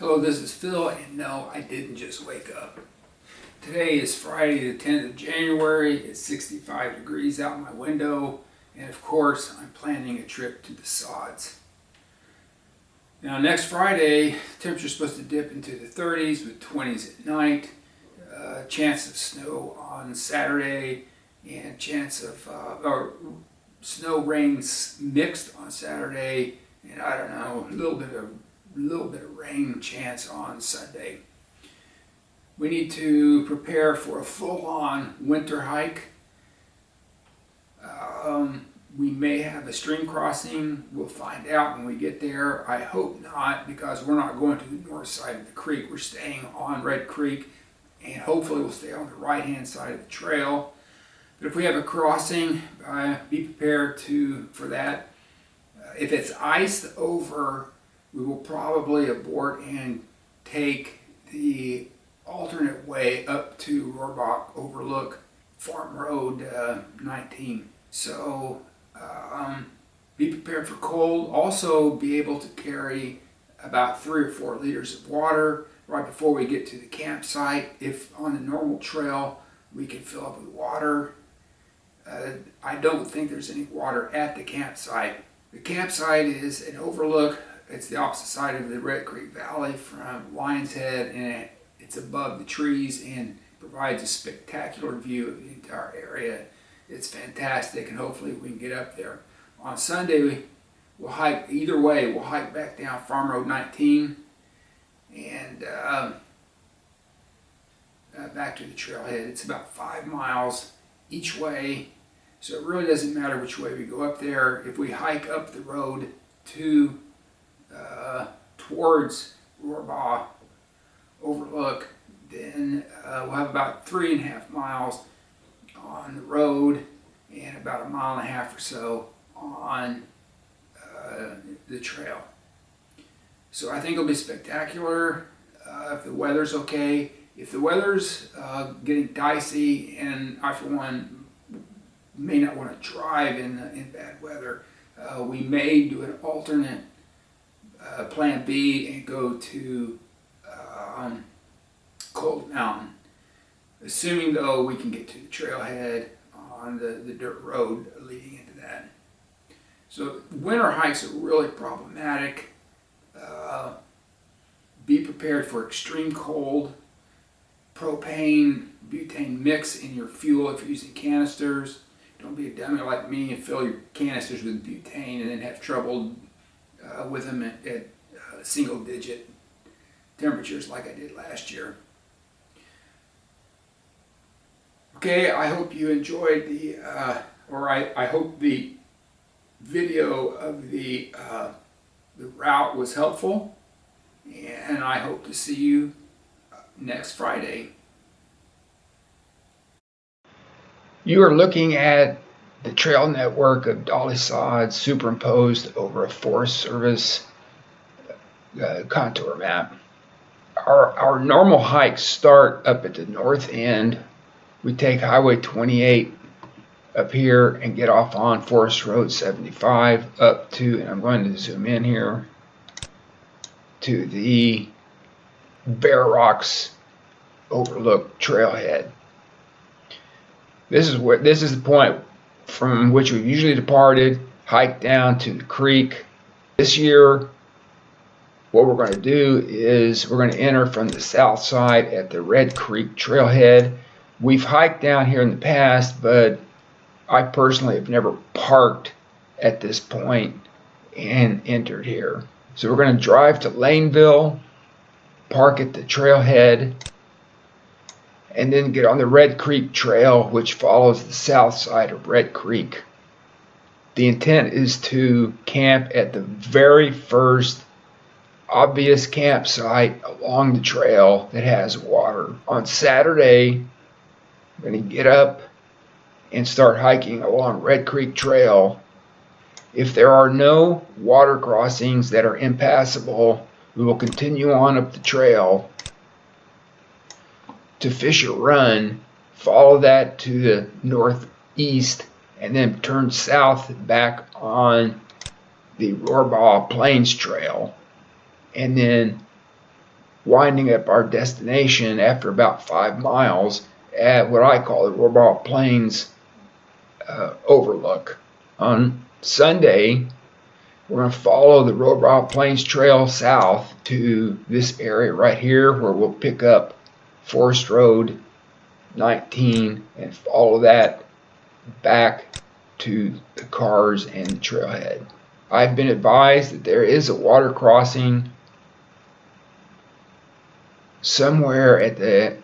Hello, this is Phil, and no, I didn't just wake up. Today is Friday the 10th of January. It's 65 degrees out my window, and of course, I'm planning a trip to the Sods. Now, next Friday, temperature's supposed to dip into the 30s with 20s at night. Chance of snow on Saturday, and chance of snow rains mixed on Saturday, and I don't know, a little bit of rain chance on Sunday. We need to prepare for a full-on winter hike. We may have a stream crossing. We'll find out when we get there. I hope not, because we're not going to the north side of the creek. We're staying on Red Creek, and hopefully we'll stay on the right-hand side of the trail. But if we have a crossing, be prepared for that. If it's iced over, we will probably abort and take the alternate way up to Rohrbach Overlook Farm Road 19. So be prepared for cold. Also be able to carry about 3 or 4 liters of water right before we get to the campsite. If on the normal trail we can fill up with water. I don't think there's any water at the campsite. The campsite is an overlook. It's the opposite side of the Red Creek Valley from Lion's Head, and it's above the trees and provides a spectacular view of the entire area. It's fantastic, and hopefully we can get up there. On Sunday, we'll hike either way. We'll hike back down Farm Road 19 and back to the trailhead. It's about 5 miles each way, so it really doesn't matter which way we go up there. If we hike up the road towards Rohrbach Overlook, then we'll have about 3.5 miles on the road and about 1.5 miles or so on the trail. So I think it'll be spectacular if the weather's okay. If the weather's getting dicey, and I for one may not want to drive in bad weather, we may do an alternate plan B and go to Cold Mountain, assuming though we can get to the trailhead on the dirt road leading into that. So winter hikes are really problematic. Be prepared for extreme cold. Propane, butane mix in your fuel if you're using canisters. Don't be a dummy like me and fill your canisters with butane and then have trouble with them at single digit temperatures like I did last year. Okay, I hope you enjoyed I hope the video of the route was helpful, and I hope to see you next Friday. You are looking at the trail network of Dolly Sods superimposed over a Forest Service contour map. Our normal hikes start up at the north end. We take Highway 28 up here and get off on Forest Road 75 up to, and I'm going to zoom in here, to the Bear Rocks Overlook trailhead. This is the point from which we've usually departed, hiked down to the creek. This year, what we're going to do is we're going to enter from the south side at the Red Creek trailhead. We've hiked down here in the past, but I personally have never parked at this point and entered here. So we're going to drive to Laneville, park at the trailhead, and then get on the Red Creek Trail, which follows the south side of Red Creek. The intent is to camp at the very first obvious campsite along the trail that has water. On Saturday, we're going to get up and start hiking along Red Creek Trail. If there are no water crossings that are impassable, we will continue on up the trail to Fisher Run, follow that to the northeast, and then turn south back on the Rohrbach Plains Trail, and then winding up our destination after about 5 miles at what I call the Roosevelt Plains overlook. On Sunday, we're going to follow the Roosevelt Plains Trail south to this area right here where we'll pick up Forest Road 19 and follow that back to the cars and the trailhead. I've been advised that there is a water crossing somewhere at the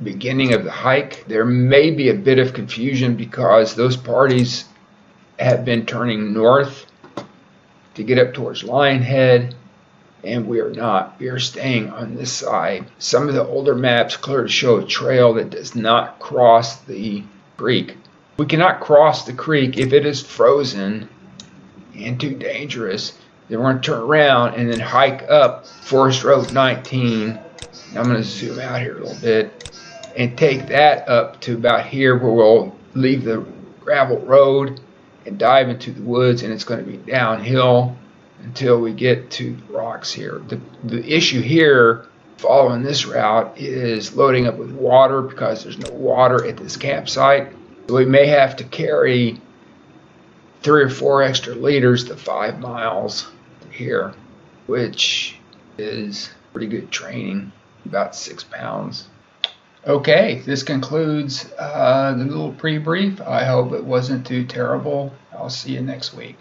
beginning of the hike. There may be a bit of confusion because those parties have been turning north to get up towards Lionhead, and we are not. We are staying on this side. Some of the older maps clearly show a trail that does not cross the creek. We cannot cross the creek if it is frozen and too dangerous. Then we're going to turn around and then hike up Forest Road 19. I'm going to zoom out here a little bit and take that up to about here where we'll leave the gravel road and dive into the woods, and it's going to be downhill until we get to the rocks here. The issue here following this route is loading up with water because there's no water at this campsite. So we may have to carry 3 or 4 extra liters to 5 miles here, which is pretty good training, about 6 pounds. Okay, this concludes the little pre-brief. I hope it wasn't too terrible. I'll see you next week.